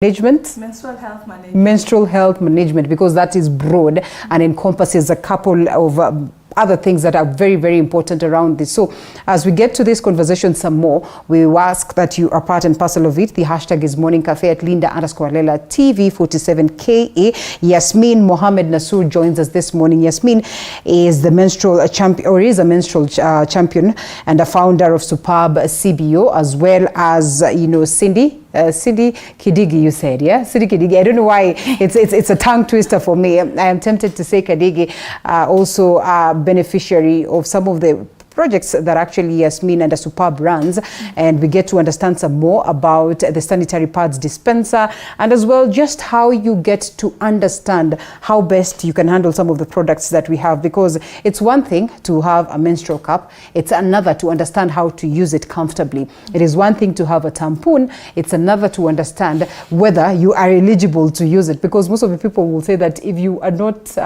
Management? Menstrual health management, because that is broad and encompasses a couple of other things that are very, very important around this. So as we get to this conversation some more, we ask that you are part and parcel of it. The hashtag is Morning Cafe at Linda_Lela TV 47KA. Yasmin Mohammed Nasur joins us this morning. Yasmin is the menstrual champion, or is a menstrual champion and a founder of Superb CBO, as well as, Cindy Kidigi, you said, yeah? Cindy Kidigi. I don't know why it's a tongue twister for me. I am tempted to say Kidigi, also a beneficiary of some of the projects that actually Yasmin and the Superb runs, and we get to understand some more about the sanitary pads dispenser, and as well just how you get to understand how best you can handle some of the products that we have, because it's one thing to have a menstrual cup, it's another to understand how to use it comfortably. It is one thing to have a tampon, it's another to understand whether you are eligible to use it, because most of the people will say that if you are not,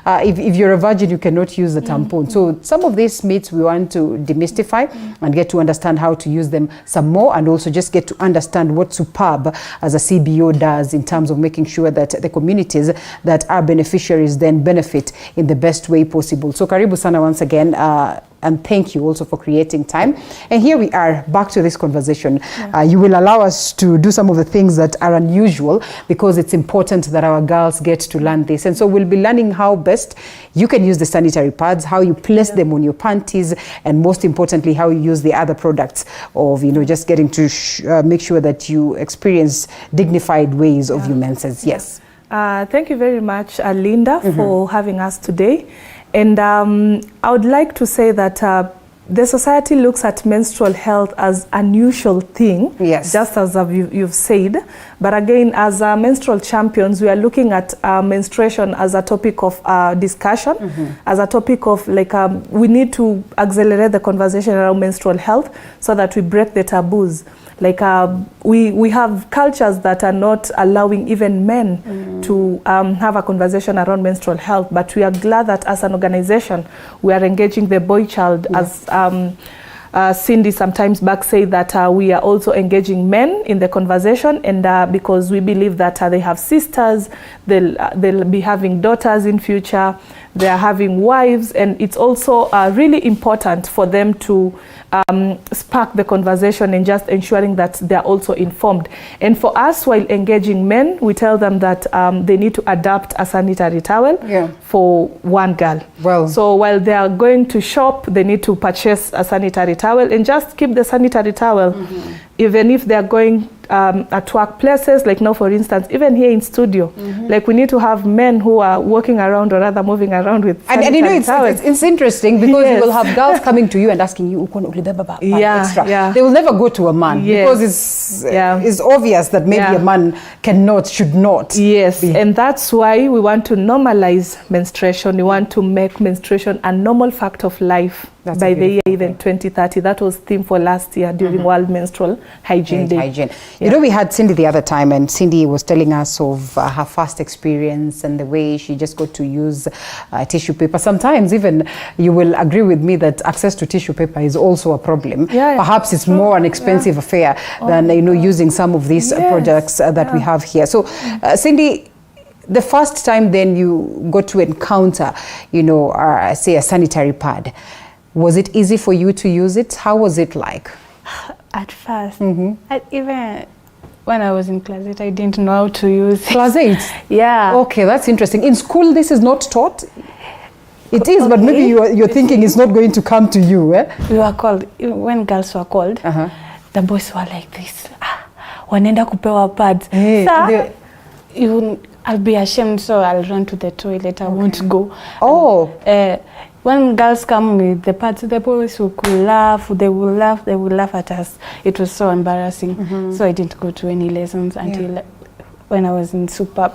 if you're a virgin, you cannot use the tampon. So some of these myths we want to demystify and get to understand how to use them some more, and also just get to understand what Superb as a CBO does in terms of making sure that the communities that are beneficiaries then benefit in the best way possible. So karibu sana once again, and thank you also for creating time. And here we are back to this conversation. You will allow us to do some of the things that are unusual, because it's important that our girls get to learn this. And so we'll be learning how best you can use the sanitary pads, how you place them on your panties, and most importantly, how you use the other products of, just getting to make sure that you experience dignified ways of your menses. Yes. Thank you very much, Linda, for having us today. And I would like to say that the society looks at menstrual health as an unusual thing, yes, just as you've said. But again, as menstrual champions, we are looking at menstruation as a topic of discussion, as a topic of we need to accelerate the conversation around menstrual health so that we break the taboos. We have cultures that are not allowing even men to have a conversation around menstrual health, but we are glad that as an organization we are engaging the boy child, as Cindy sometimes back say that we are also engaging men in the conversation, and because we believe that they have sisters, they'll be having daughters in future, they are having wives, and it's also really important for them to spark the conversation and just ensuring that they're also informed. And for us, while engaging men, we tell them that they need to adapt a sanitary towel for one girl. Well, so while they are going to shop, they need to purchase a sanitary towel and just keep the sanitary towel. Even if they're going at workplaces, like now for instance, even here in studio, like we need to have men who are walking around, or rather moving around with sanitary towels. It's interesting, because you will have girls coming to you and asking you, extra. They will never go to a man, because it's obvious that maybe a man should not. Yes, and that's why we want to normalize menstruation. We want to make menstruation a normal fact of life. That's by the year even 2030. That was theme for last year during World Menstrual Hygiene Day. Hygiene. We had Cindy the other time, and Cindy was telling us of her first experience and the way she just got to use tissue paper. Sometimes even you will agree with me that access to tissue paper is also a problem. Perhaps it's more an expensive affair than using some of these products that we have here. So Cindy, the first time then you got to encounter, say a sanitary pad, was it easy for you to use it? How was it like? At first, even when I was in class 8, I didn't know how to use it. Class 8? Yeah. Okay, that's interesting. In school, this is not taught? It is, but maybe you're thinking it's not going to come to you. We were called, when girls were called, the boys were like this. Wanenda kupewa pads. I'll be ashamed, so I'll run to the toilet. I won't go. Oh. When girls come with the pads, the boys will laugh, they will laugh at us. It was so embarrassing. So I didn't go to any lessons until when I was in Superb.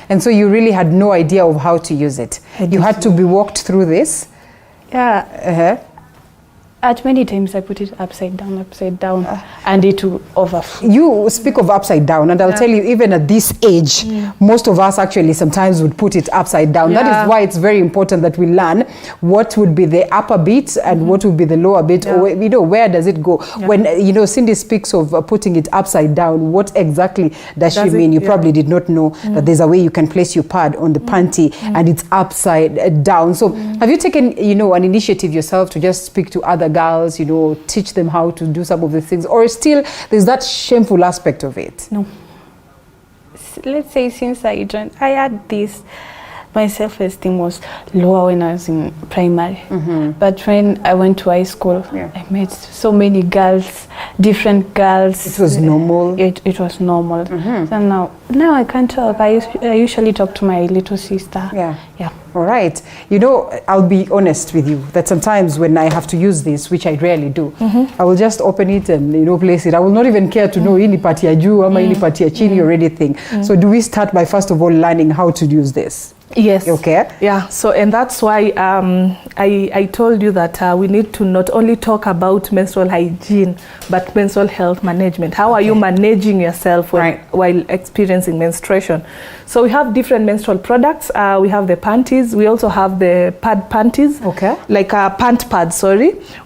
And so you really had no idea of how to use it. You had to be walked through this? Yeah. At many times I put it upside down, and it will overflow. You speak of upside down, and I'll tell you, even at this age, most of us actually sometimes would put it upside down. That is why it's very important that we learn what would be the upper bit and what would be the lower bit, or you know, where does it go? When you know Cindy speaks of putting it upside down, what exactly does she mean? You probably did not know that there's a way you can place your pad on the panty and it's upside down. So have you taken, you know, an initiative yourself to just speak to other girls, you know, teach them how to do some of the things, or still there's that shameful aspect of it? No. Let's say since I had this, my self-esteem was lower when I was in primary. But when I went to high school, I met so many girls, different girls. It was normal? It was normal. So now I can't talk. I usually talk to my little sister. Yeah. All right. You know, I'll be honest with you that sometimes when I have to use this, which I rarely do, I will just open it and, you know, place it. I will not even care to know ini pati ya juu ama ini pati ya chini or anything. So do we start by first of all learning how to use this? Yes. Okay. Yeah. So, and that's why I told you that we need to not only talk about menstrual hygiene, but menstrual health management. How are you managing yourself while experiencing menstruation? So we have different menstrual products. We have the panties. We also have the pad panties. Okay. Like a pant pad,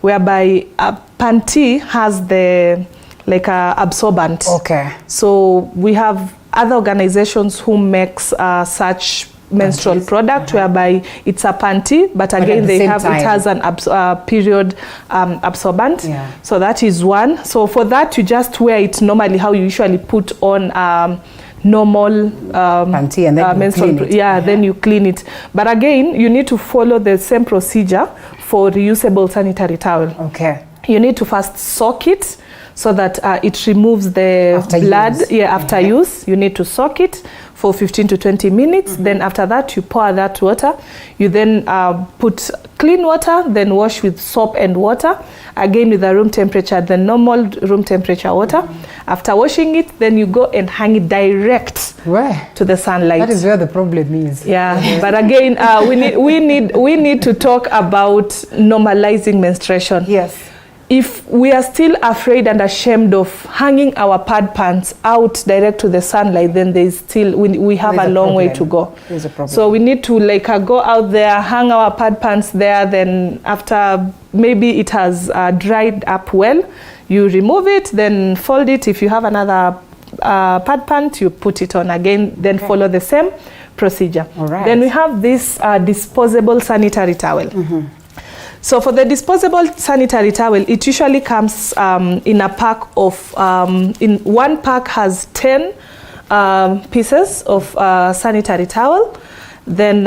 whereby a panty has the like a absorbent. Okay. So we have other organizations who makes such menstrual product whereby it's a panty, but again it has an period absorbent. So that is one. So for that, you just wear it normally how you usually put on normal panty and then menstrual then you clean it. But again, you need to follow the same procedure for reusable sanitary towel. Okay. You need to first soak it so that it removes the blood after use. You need to soak it for 15 to 20 minutes. Then after that, you pour that water. You then put clean water, then wash with soap and water. Again with the room temperature, the normal room temperature water. After washing it, then you go and hang it direct to the sunlight. That is where the problem is. Yeah, but again, we need to talk about normalizing menstruation. Yes. If we are still afraid and ashamed of hanging our pad pants out direct to the sunlight, then there's still we have a long way to go. There's a problem. So we need to go out there, hang our pad pants there. Then after maybe it has dried up well, you remove it, then fold it. If you have another pad pant, you put it on again. Then follow the same procedure. All right. Then we have this disposable sanitary towel. So for the disposable sanitary towel, it usually comes in a pack of, in one pack has 10 pieces of sanitary towel. Then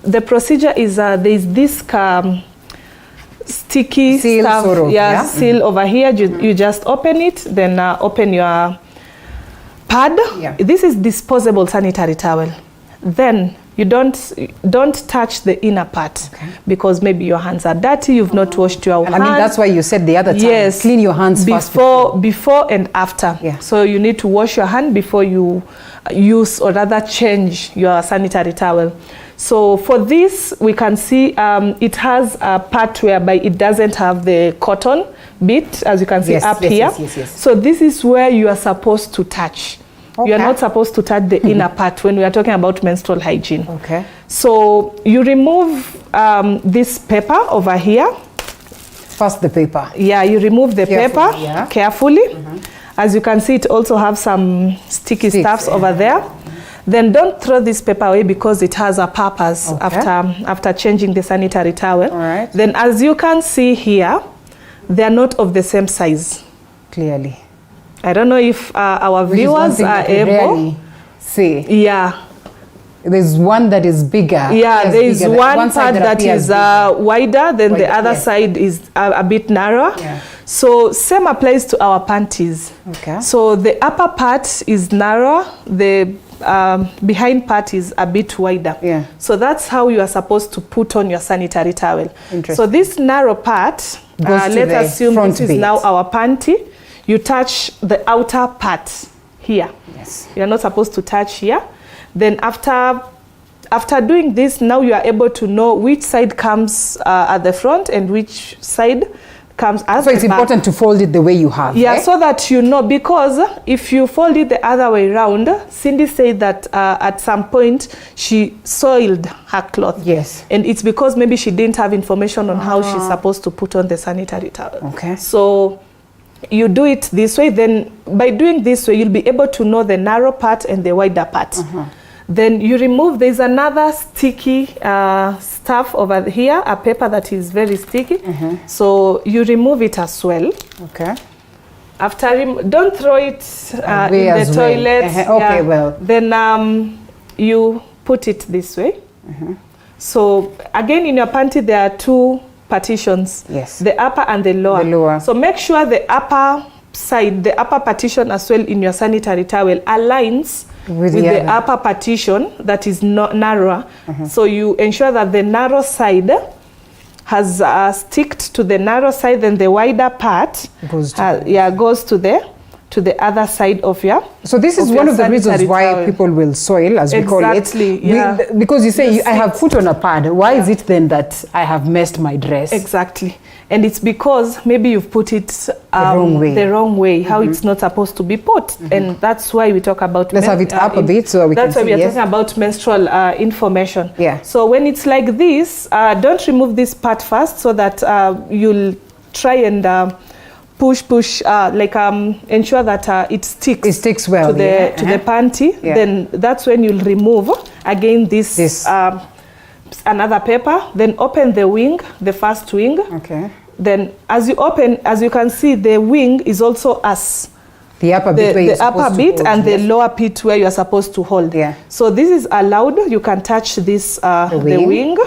the procedure is there's this sticky seal stuff, seal over here. You just open it, then open your pad. This is disposable sanitary towel. Then you don't touch the inner part because maybe your hands are dirty, you've not washed your hands. I mean, that's why you said the other time, yes, clean your hands before and after. So you need to wash your hand before you use or rather change your sanitary towel. So for this, we can see it has a part whereby it doesn't have the cotton bit, as you can see here. So this is where you are supposed to touch. You are not supposed to touch the inner part when we are talking about menstrual hygiene. Okay. So you remove this paper over here. First the paper. Yeah, you remove the paper carefully. As you can see, it also have some sticky stuffs over there. Then don't throw this paper away because it has a purpose after changing the sanitary towel. All right. Then as you can see here, they are not of the same size. Clearly. I don't know if our viewers are able. See. Yeah. There's one that is bigger. Yeah, there is one part that is wider, then the other side is a bit narrower. Yeah. So same applies to our panties. Okay. So the upper part is narrower, the behind part is a bit wider. Yeah. So that's how you are supposed to put on your sanitary towel. So this narrow part, let's assume this is now our panty. You touch the outer part here. Yes. You're not supposed to touch here. Then after doing this, now you are able to know which side comes at the front and which side comes as So it's the back. important to fold it the way you have. Yeah, so that you know, because if you fold it the other way around, Cindy said that at some point she soiled her cloth. Yes. And it's because maybe she didn't have information on how she's supposed to put on the sanitary towel. Okay. So you do it this way, then by doing this way, you'll be able to know the narrow part and the wider part. Then you remove, there's another sticky stuff over here, a paper that is very sticky. So you remove it as well. Okay. After, don't throw it in the well. toilet. Okay, well. Then you put it this way. So again, in your panty, there are two partitions. Yes. The upper and the lower. The lower. So make sure the upper side, the upper partition as well in your sanitary towel aligns with the upper partition that is narrower. So you ensure that the narrow side has sticked to the narrow side, then the wider part goes to the other side of your. So this is one of the reasons why people will soil, as we call it. Exactly. Because you say I have put on a pad. Why is it then that I have messed my dress? Exactly. And it's because maybe you've put it the wrong way, how it's not supposed to be put. And that's why we talk about... Let's have it up a bit so we can see. That's why we are talking about menstrual information. Yeah. So when it's like this, don't remove this part first so that you'll try and push, ensure that it sticks. It sticks well to the panty. Yeah. Then that's when you'll remove again this. Another paper, then open the wing, the first wing. Okay. Then as you open, as you can see, the wing is also as the upper bit, the upper bit and the lower bit where you are supposed to hold. Yeah. So this is allowed. You can touch this the wing.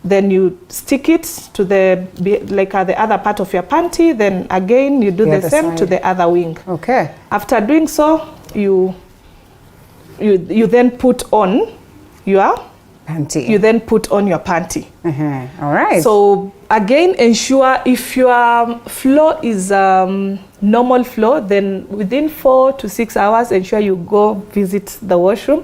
Then you stick it to the the other part of your panty. Then again you do the same side to the other wing. Okay. After doing so, you then put on your panty. You then put on your panty. All right. So again, ensure if your flow is normal flow, then within 4 to 6 hours, ensure you go visit the washroom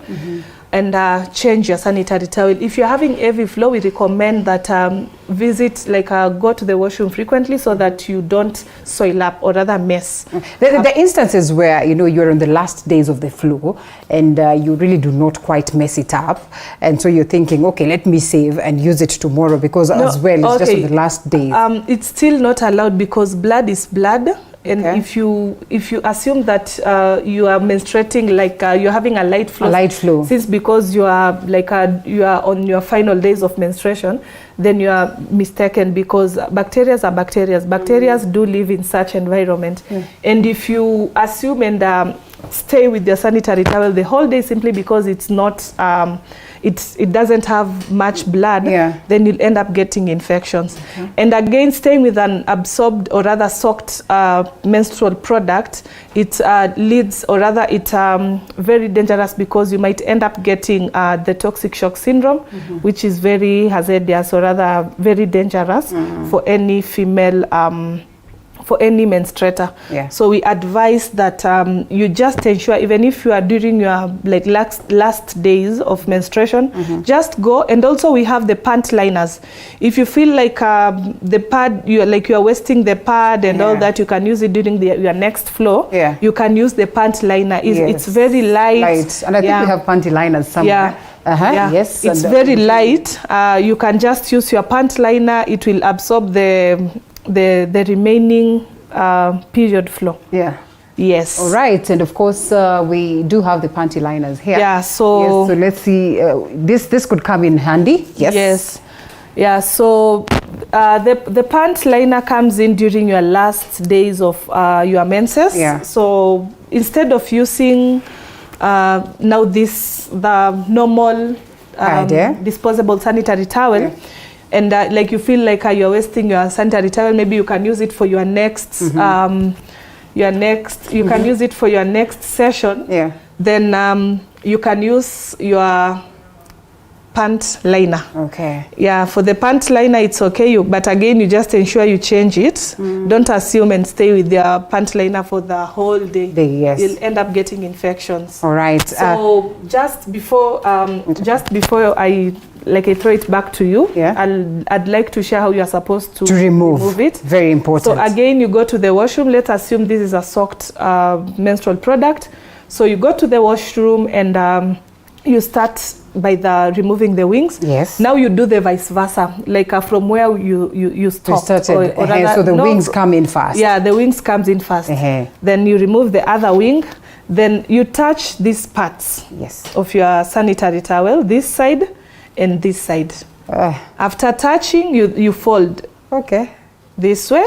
and change your sanitary towel. If you're having heavy flow, we recommend that go to the washroom frequently so that you don't soil up or rather mess. The instances where you're on the last days of the flow and you really do not quite mess it up, and so you're thinking, okay, let me save and use it tomorrow because it's just on the last days. It's still not allowed because blood is blood. And if you assume that you are menstruating you're having a light flow, since because you are on your final days of menstruation, then you are mistaken because bacteria are bacteria. Bacteria do live in such environment, and if you assume and stay with your sanitary towel the whole day simply because it's not it doesn't have much blood, then you'll end up getting infections. And again, staying with an absorbed or rather soaked menstrual product, it leads or rather it's very dangerous because you might end up getting the toxic shock syndrome, which is very hazardous or rather very dangerous for any female for any menstruator. So we advise that you just ensure, even if you are during your last days of menstruation, just go. And also we have the pant liners. If you feel like the pad, you are wasting the pad and all that, you can use it during your next flow. You can use the pant liner. It's very light. And I think we have panty liners somewhere. Yes, it's very light. You can just use your pant liner. It will absorb the remaining period flow. Yes. All right, and of course we do have the panty liners here. So let's see. This could come in handy. So the pant liner comes in during your last days of your menses. So instead of using now the normal disposable sanitary towel, and you feel like you're wasting your sanitary towel, maybe you can use it for your next you can use it for your next session. Then you can use your pant liner. Okay. Yeah, for the pant liner, it's okay, but again, you just ensure you change it. Don't assume and stay with your pant liner for the whole day. Yes. You'll end up getting infections. All right. So just before I throw it back to you, I'd like to share how you are supposed to remove it. Very important. So again, you go to the washroom. Let's assume this is a soaked menstrual product. So you go to the washroom and you start by removing the wings. Yes. Now you do the vice versa, like from where you stopped. So the wings come in first. Yeah, the wings comes in first. Then you remove the other wing. Then you touch these parts of your sanitary towel, this side and this side. After touching, you fold. Okay. This way.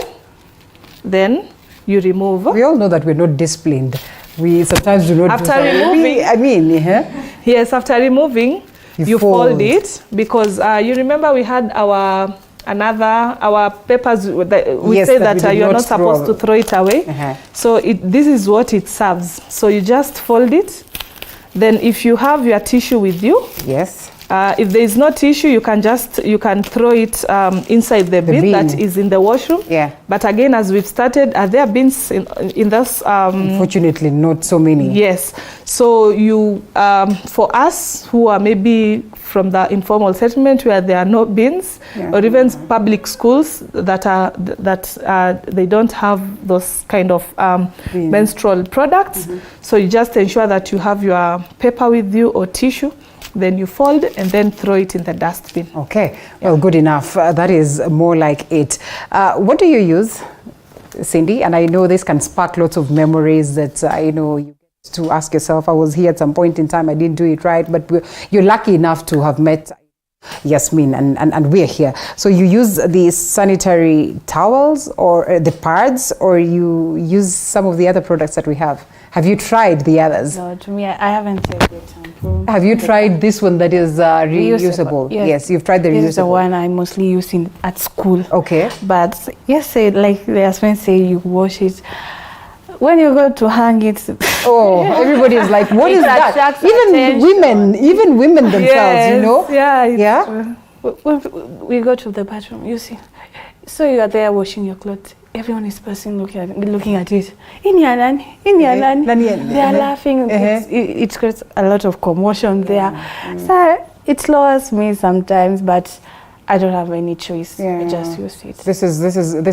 Then you remove. We all know that we're not disciplined. We sometimes do not. After removing, yes, after removing, you fold it, because you remember we had our papers that we say that you're not supposed to throw it away. So this is what it serves. So you just fold it. Then if you have your tissue with you, if there is no tissue, you can throw it inside the bin that is in the washroom. But again, as we've started, are there bins in this? Unfortunately, not so many. Yes. So for us who are maybe from the informal settlement where there are no bins, or even public schools that they don't have those kind of menstrual products. So you just ensure that you have your paper with you or tissue. Then you fold and then throw it in the dustbin. Okay, well, good enough. That is more like it. What do you use, Cindy? And I know this can spark lots of memories that you get to ask yourself. I was here at some point in time, I didn't do it right, but you're lucky enough to have met Yasmin, and we're here. So you use the sanitary towels or the pads, or you use some of the other products that we have? Have you tried the others? No, to me, I haven't tried the tampon. Have you tried this one that is reusable? Yes, you've tried the reusable. This is the one I mostly use at school. Okay. But yes, like the husband say, you wash it. When you go to hang it, everybody is like, what is that? Even women themselves, Yeah. When we go to the bathroom, you see. So you are there washing your clothes. Everyone is passing, looking at it. They are laughing. It creates a lot of commotion there. So it lowers me sometimes, but I don't have any choice. I just use it. This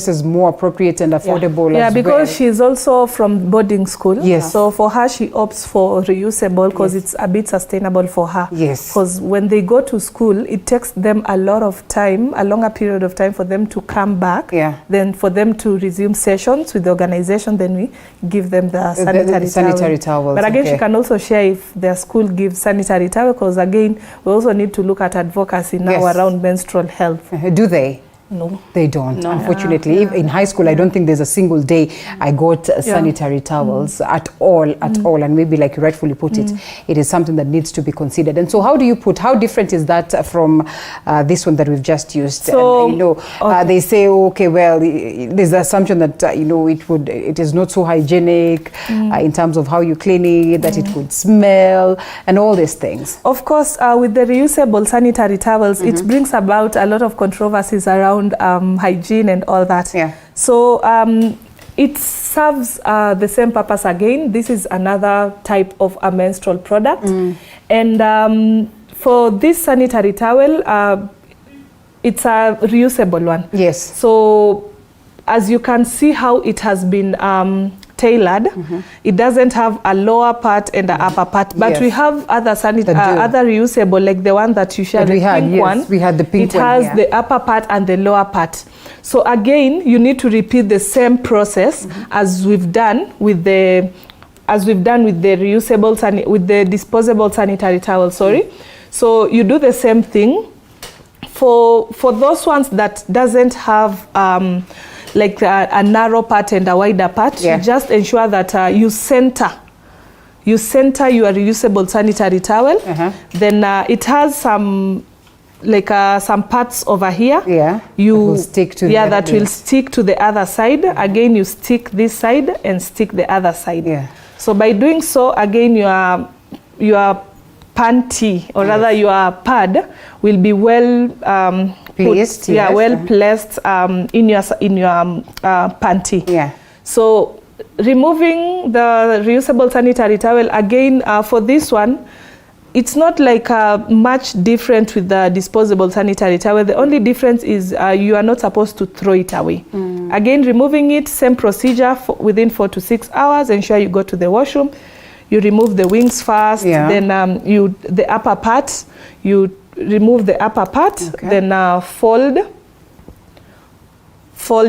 is more appropriate and affordable. Yeah, because she's also from boarding school. Yes. So for her, she opts for reusable because it's a bit sustainable for her. Yes. Because when they go to school, it takes them a lot of time, a longer period of time for them to come back. Yeah. Then for them to resume sessions with the organization, then we give them the sanitary towels. But again, she can also share if their school gives sanitary towel, because again, we also need to look at advocacy now around menstrual health. Do they? No. They don't, no. Unfortunately. In high school, I don't think there's a single day I got sanitary towels at all. And maybe like you rightfully put it, it is something that needs to be considered. And so how different is that from this one that we've just used? So, and they say, okay, well, there's the assumption that, it is not so hygienic in terms of how you clean it, that it could smell and all these things. Of course, with the reusable sanitary towels, it brings about a lot of controversies around hygiene and all that. Yeah. So it serves the same purpose again. This is another type of a menstrual product. And for this sanitary towel, it's a reusable one. Yes. So as you can see how it has been tailored, it doesn't have a lower part and an upper part, but we have other other reusable, like the one that you shared, the pink one. We had the pink one. It has the upper part and the lower part. So again, you need to repeat the same process as we've done with the reusable with the disposable sanitary towel. So you do the same thing for those ones that doesn't have like a narrow part and a wider part. You just ensure that you center your reusable sanitary towel. Then it has some parts over here. That will stick to the other side. Again, you stick this side and stick the other side. So by doing so, again, your panty, or rather your pad, will be well placed. well placed in your panty. Yeah. So removing the reusable sanitary towel, again, for this one, it's not like much different with the disposable sanitary towel. The only difference is you are not supposed to throw it away. Again, removing it, same procedure within 4 to 6 hours. Ensure you go to the washroom. You remove the wings first, then the upper part, you remove the upper part, then fold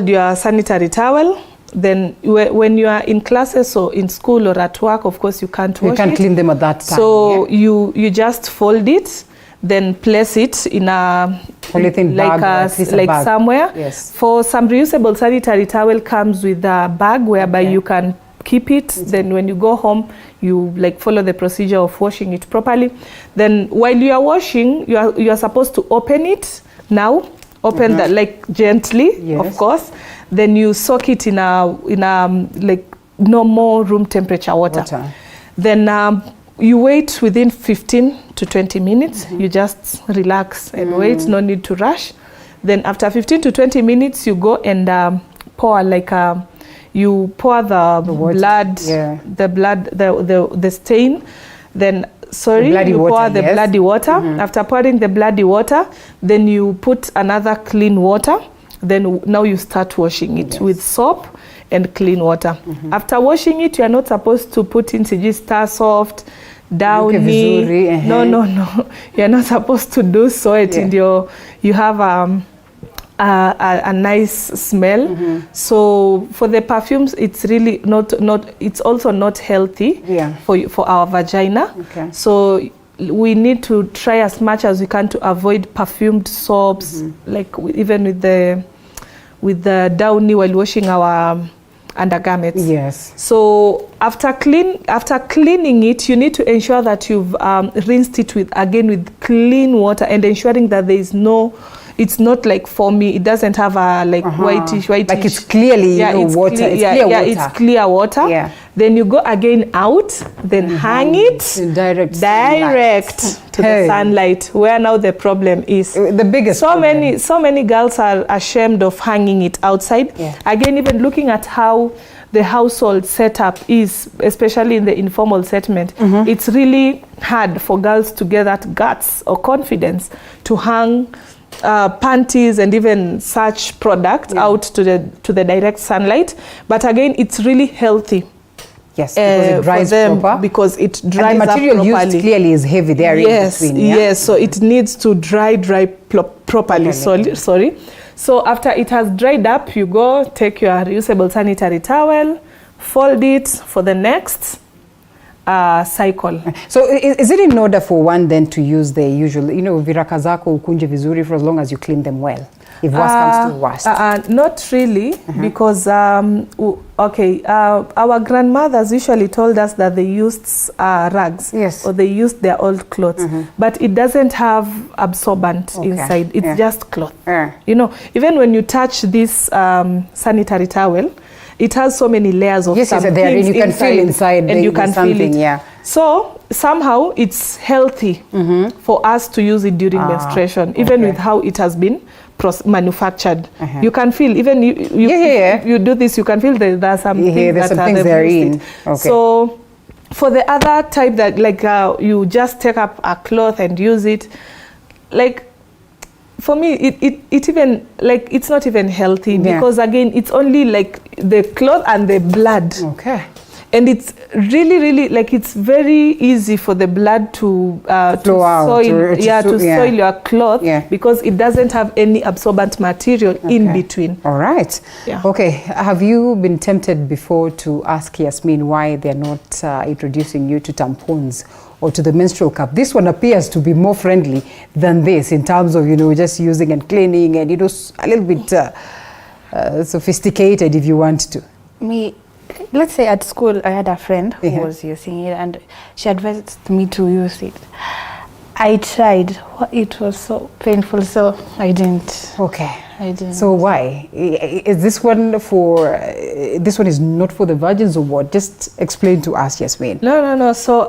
your sanitary towel. Then when you are in classes or in school or at work, of course you can't wash it. You can't clean them at that time. So you just fold it, then place it in a polythene bag, like somewhere. Yes. For some reusable sanitary towel comes with a bag whereby you can keep it. Then when you go home, you like follow the procedure of washing it properly. Then while you are washing, you are supposed to open it now. Open that like gently, of course. Then you soak it in a like normal room temperature water. Then you wait within 15 to 20 minutes. You just relax and wait. No need to rush. Then after 15 to 20 minutes, you go and pour like you pour the blood, the stain. Then you pour the bloody water. After pouring the bloody water, then you put another clean water. Then now you start washing it with soap and clean water. After washing it, you are not supposed to put in Star Soft, Downy. No. You are not supposed to do so. You have a nice smell. So for the perfumes, it's really not. It's also not healthy for our vagina. So we need to try as much as we can to avoid perfumed soaps, like even with the Downy while washing our undergarments. Yes. So after cleaning it, you need to ensure that you've rinsed it with clean water and ensuring that there is no. It's not like foamy. It doesn't have a whitish. Like it's clearly water. It's clear water. Yeah. Then you go again out. Then hang it direct to the sunlight. Where now the problem is the biggest. So many girls are ashamed of hanging it outside. Again, even looking at how the household setup is, especially in the informal settlement, it's really hard for girls to get that guts or confidence to hang panties and even such products out to the direct sunlight. But again, it's really healthy. Yes, because it dries proper. Because it dries and the material used clearly is heavy there in between. Yes, so it needs to dry properly. Sorry. So after it has dried up, you go take your reusable sanitary towel, fold it for the next cycle. So is it in order for one then to use the usual, viraka zako ukunje vizuri for as long as you clean them well? If worst comes to worst. Not really, because our grandmothers usually told us that they used rags, or they used their old clothes, but it doesn't have absorbent inside. It's just cloth. Even when you touch this sanitary towel, it has so many layers of something you can feel inside and you can feel it. Yeah. So somehow it's healthy for us to use it during menstruation, even with how it has been manufactured. You can feel, even you do this, you can feel there are some things that are in. So for the other type that you just take up a cloth and use it, for me, it even it's not even healthy because again it's only like the cloth and the blood. And it's really it's very easy for the blood to soil your cloth because it doesn't have any absorbent material in between. All right. Okay. Have you been tempted before to ask Yasmin why they're not introducing you to tampons or to the menstrual cup? This one appears to be more friendly than this in terms of just using and cleaning and a little bit sophisticated if you want to. Let's say at school I had a friend who was using it and she advised me to use it. I tried. It was so painful, so I didn't. Okay. I didn't. So why? Is this one for, this one is not for the virgins or what? Just explain to us, Yasmin. No. So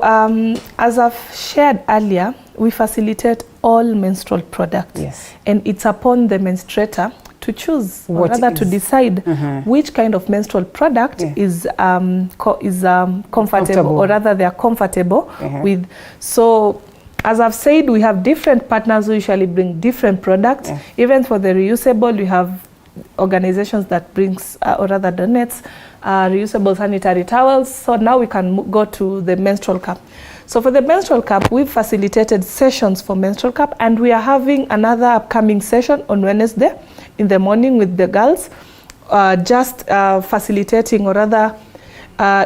as I've shared earlier, we facilitate all menstrual products. Yes. And it's upon the menstruator to choose, or What rather is- to decide which kind of menstrual product is comfortable, or rather they are comfortable with. So as I've said, we have different partners who usually bring different products. Even for the reusable, we have organizations that brings, or rather donates, reusable sanitary towels. So now we can go to the menstrual cup. So for the menstrual cup, we've facilitated sessions for menstrual cup, and we are having another upcoming session on Wednesday in the morning with the girls, just facilitating, or rather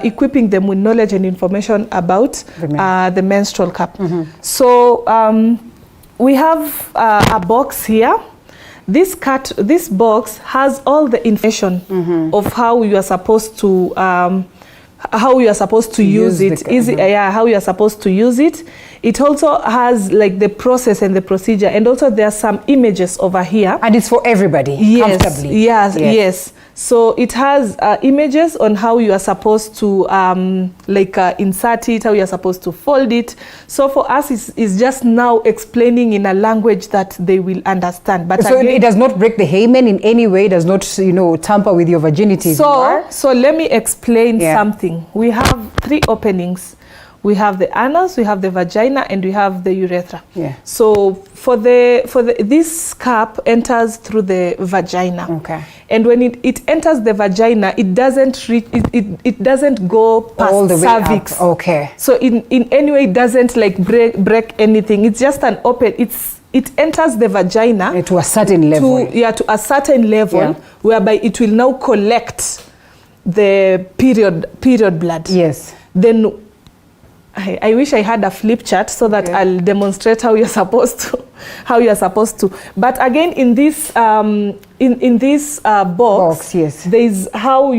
equipping them with knowledge and information about the menstrual cup. So we have a box here. This box has all the information of how you are supposed to use it. How you are supposed to use it. It also has like the process and the procedure, and also there are some images over here. And it's for everybody, comfortably. Yes. So it has images on how you are supposed to insert it, how you are supposed to fold it. So for us, it's just now explaining in a language that they will understand. But so again, it does not break the hymen in any way, does not, tamper with your virginity. So let me explain something. We have 3 openings. We have the anus, we have the vagina, and we have the urethra. So for this cup enters through the vagina. Okay. And when it enters the vagina, it doesn't reach, it doesn't go past all the way cervix. up. Okay. So in any way, it doesn't like break anything. It's just an open. It enters the vagina to a certain level. To a certain level, whereby it will now collect the period blood. Yes. Then I wish I had a flip chart so that I'll demonstrate how you're supposed to. But again, in this box, there's how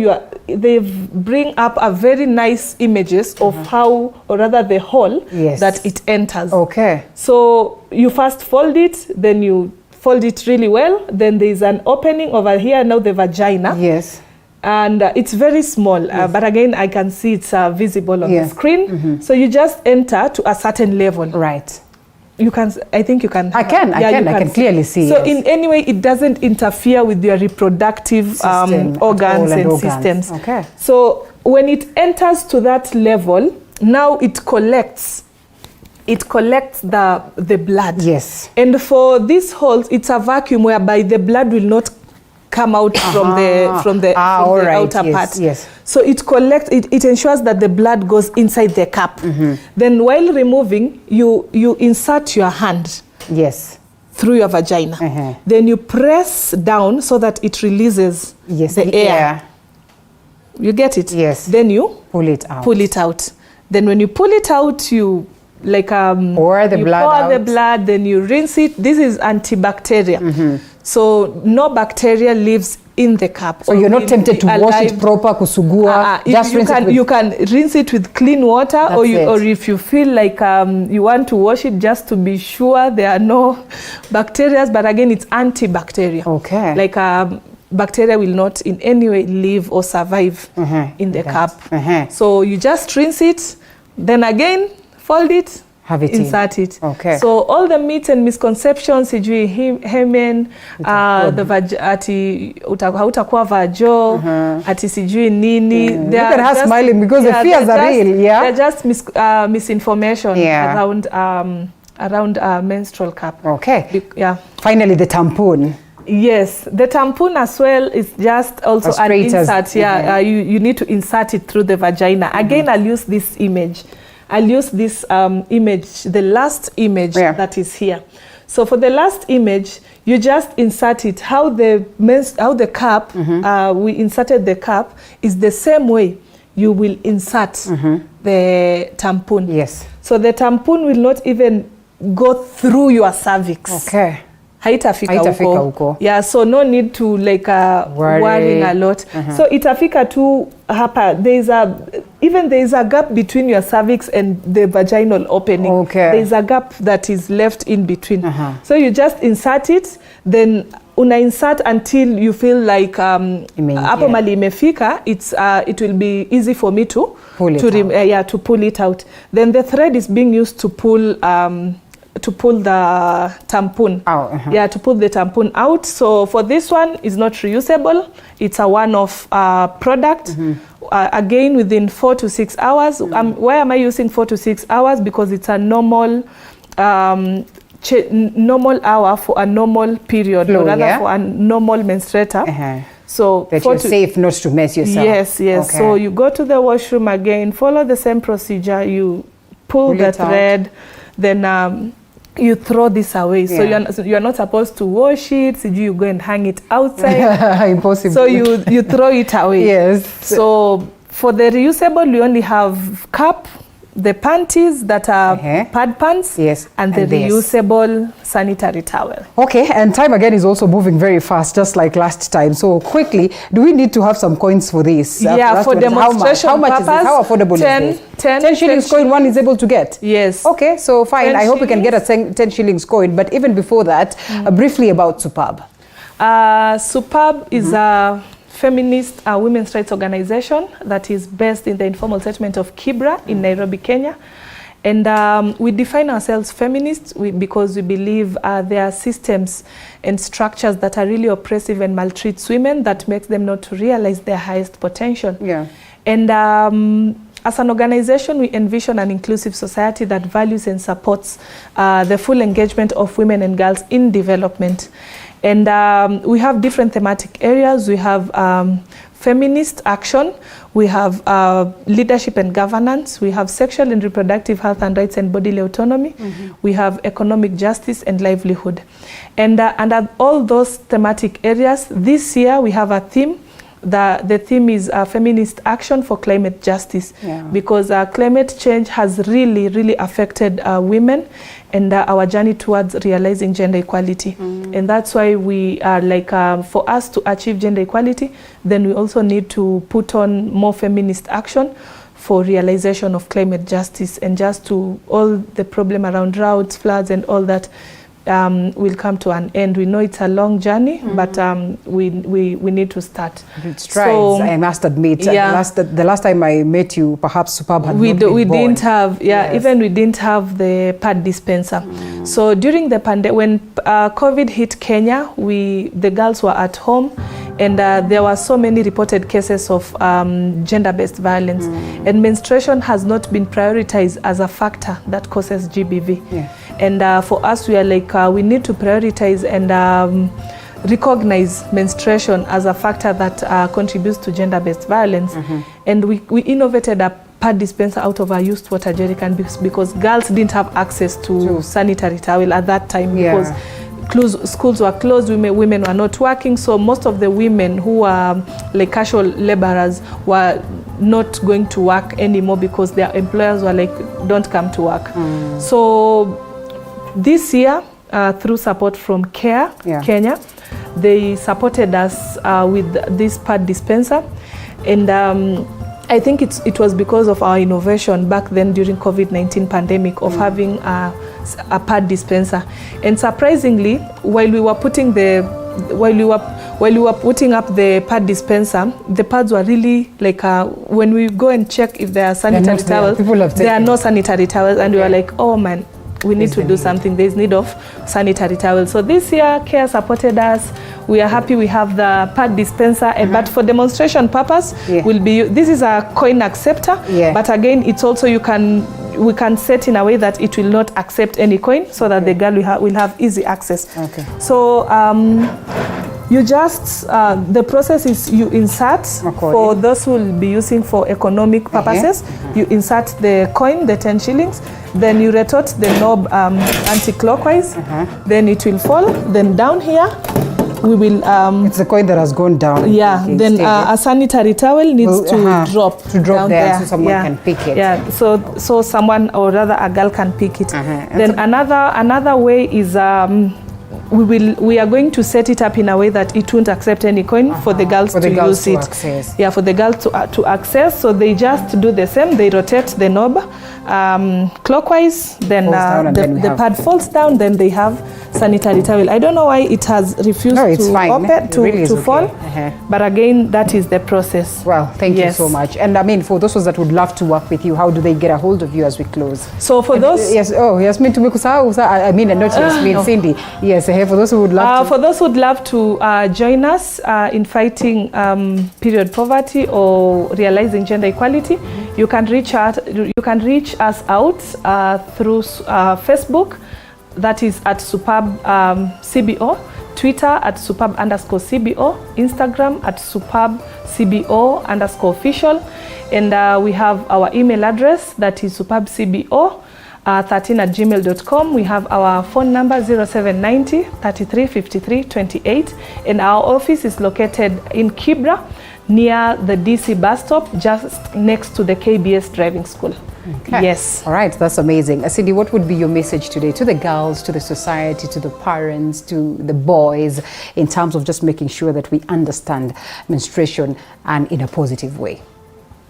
they bring up a very nice images of how, or rather the hole that it enters. Okay. So you first fold it, then you fold it really well. Then there's an opening over here, now the vagina. Yes. And it's very small, but again, I can see it's visible on the screen. So you just enter to a certain level. Right. You can, I think you can. I can clearly see. So in any way, it doesn't interfere with your reproductive organs and systems. Okay. So when it enters to that level, now it collects the blood. Yes. And for these holes, it's a vacuum whereby the blood will not come out from the outer part. Yes. So it collects, it ensures that the blood goes inside the cup. Then while removing, you insert your hand through your vagina. Then you press down so that it releases the air. You get it? Yes. Then you pull it out. Then when you pull it out, you pour the blood, then you rinse it. This is antibacterial. So no bacteria lives in the cup. So you're not tempted to wash it proper, kusugua. Just you can rinse it with clean water, or if you feel like you want to wash it just to be sure there are no bacteria. But again, it's antibacterial. Okay. Like bacteria will not in any way live or survive in the cup. So you just rinse it, then again fold it, insert it. Okay. So all the myths and misconceptions, sijui hymen, ati hautakuwa vajo, ati sijui nini. Look at her smiling because the fears are real. They're just misinformation around menstrual cup. Okay. Finally, the tampon. Yes, the tampon as well is just also an insert. You need to insert it through the vagina. Again, I'll use this image. Image, the last image that is here. So for the last image, you just insert it. How the cup, we inserted the cup, is the same way you will insert the tampon. Yes. So the tampon will not even go through your cervix. Okay. Haitafika huko. Yeah, so no need to worrying a lot. So itafika tu hapa. even there is a gap between your cervix and the vaginal opening. Okay. There is a gap that is left in between. So you just insert it, then una insert until you feel like hapo mali imefika, it will be easy for me to pull it out. Then the thread is being used to pull the tampon. Yeah, to pull the tampon out. So for this one, it's not reusable. It's a one-off product. Again, within 4 to 6 hours. Why am I using 4 to 6 hours? Because it's a normal normal hour for a normal period, flow, or rather for a normal menstruator. So that you're safe not to mess yourself. Yes. Okay. So you go to the washroom again, follow the same procedure. You pull the thread, then you throw this away. So you're not supposed to wash it. So you go and hang it outside. Impossible. So you throw it away. Yes. So for the reusable, we only have cup, the panties that are pad pants, and the reusable sanitary towel. Okay, and time again is also moving very fast, just like last time. So quickly, do we need to have some coins for this? Yeah, for demonstration how much is this? How affordable is this? 10 shillings coin one is able to get? Yes. Okay, so fine. I hope we can get a 10 shillings coin. But even before that, briefly about Superb. Superb is a feminist women's rights organization that is based in the informal settlement of Kibra in Nairobi, Kenya. And we define ourselves feminists because we believe there are systems and structures that are really oppressive and maltreats women, that makes them not to realize their highest potential. And as an organization, we envision an inclusive society that values and supports the full engagement of women and girls in development. And we have different thematic areas. We have feminist action, we have leadership and governance, we have sexual and reproductive health and rights and bodily autonomy, we have economic justice and livelihood. And under all those thematic areas, this year we have a theme. The theme is feminist action for climate justice, because climate change has really affected women and our journey towards realizing gender equality. And that's why we are like, for us to achieve gender equality, then we also need to put on more feminist action for realization of climate justice, and just to all the problem around droughts, floods and all that will come to an end. We know it's a long journey, but we need to start. It strides, so, I must admit. The last time I met you, perhaps Superb had not been born. Didn't have, even we didn't have the pad dispenser. So during the pandemic, when COVID hit Kenya, the girls were at home, and there were so many reported cases of gender-based violence, and menstruation has not been prioritized as a factor that causes GBV. And for us, we are like, we need to prioritize and recognize menstruation as a factor that contributes to gender-based violence. And we innovated a pad dispenser out of a used water jerrycan because girls didn't have access to sanitary towel at that time, because schools were closed, women were not working, so most of the women who were like casual laborers were not going to work anymore because their employers were like, don't come to work. So this year, through support from CARE Kenya, they supported us with this pad dispenser, and I think it was because of our innovation back then during COVID-19 pandemic of having a pad dispenser. And surprisingly, while we were putting up the pad dispenser, the pads were really like, when we go and check if there are sanitary towels, there are no sanitary towels, and we were like, oh man, we need to do something. There's need of sanitary towels. So this year, CARE supported us. We are happy we have the pad dispenser, but for demonstration purpose, this is a coin acceptor, but again, it's also we can set in a way that it will not accept any coin, so that the girl will have easy access. So you just, the process is you insert, for those who will be using for economic purposes, you insert the coin, the 10 shillings, then you retort the knob anti-clockwise, then it will fall, then down here, we will... it's the coin that has gone down. Then a sanitary towel needs to drop down there, so someone can pick it. So someone, or rather a girl, can pick it. Then another way is we are going to set it up in a way that it won't accept any coin for the girls to use it. Access. Yeah, for the girls to access. So they just do the same. They rotate the knob clockwise. Then the pad falls down. Then they have sanitary towel. I don't know why it has refused to open to fall. But again, that is the process. Well, thank you so much. And I mean, for those that would love to work with you, how do they get a hold of you as we close? So for those, Yasmin, I mean, not Yasmin, Cindy. Yes, for those who would love to. For those who would love to join us in fighting period poverty or realizing gender equality, you can reach out. You can reach us out through Facebook. That is at Superb CBO, Twitter at Superb_CBO, Instagram at Superb CBO_official, and we have our email address that is superbcbo13@gmail.com. We have our phone number 0790 33 53 28, and our office is located in Kibra, near the DC bus stop, just next to the KBS driving school. Okay. Yes. All right, that's amazing. Cindy, what would be your message today to the girls, to the society, to the parents, to the boys, in terms of just making sure that we understand menstruation and in a positive way?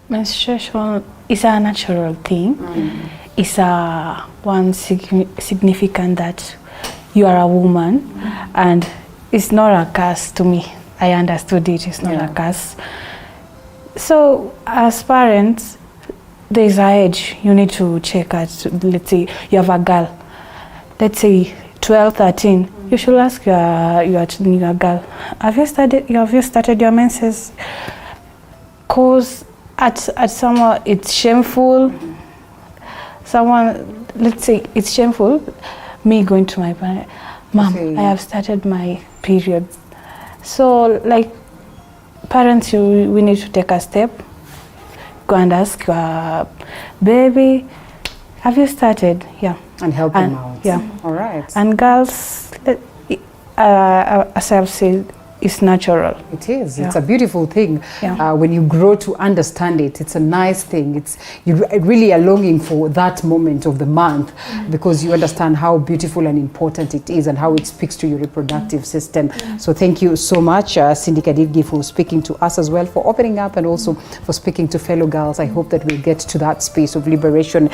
Menstruation is a natural thing. It's one significant that you are a woman, and it's not a curse to me. I understood it. It's not a curse. So as parents, there's an age you need to check at. Let's say you have a girl, let's say 12, 13. You should ask your girl, have you started your menses? Cause at someone it's shameful. Let's say it's shameful. Me going to my parent, Mom, I have started my period. So like parents, we need to take a step. Go and ask your baby, have you started? Yeah. And help them out. Yeah. All right. And girls, as I've said, it's natural. It is. It's a beautiful thing. Yeah. When you grow to understand it, it's a nice thing. You really are longing for that moment of the month because you understand how beautiful and important it is and how it speaks to your reproductive system. So thank you so much, Cindy Kadivgi, for speaking to us as well, for opening up and also for speaking to fellow girls. I hope that we'll get to that space of liberation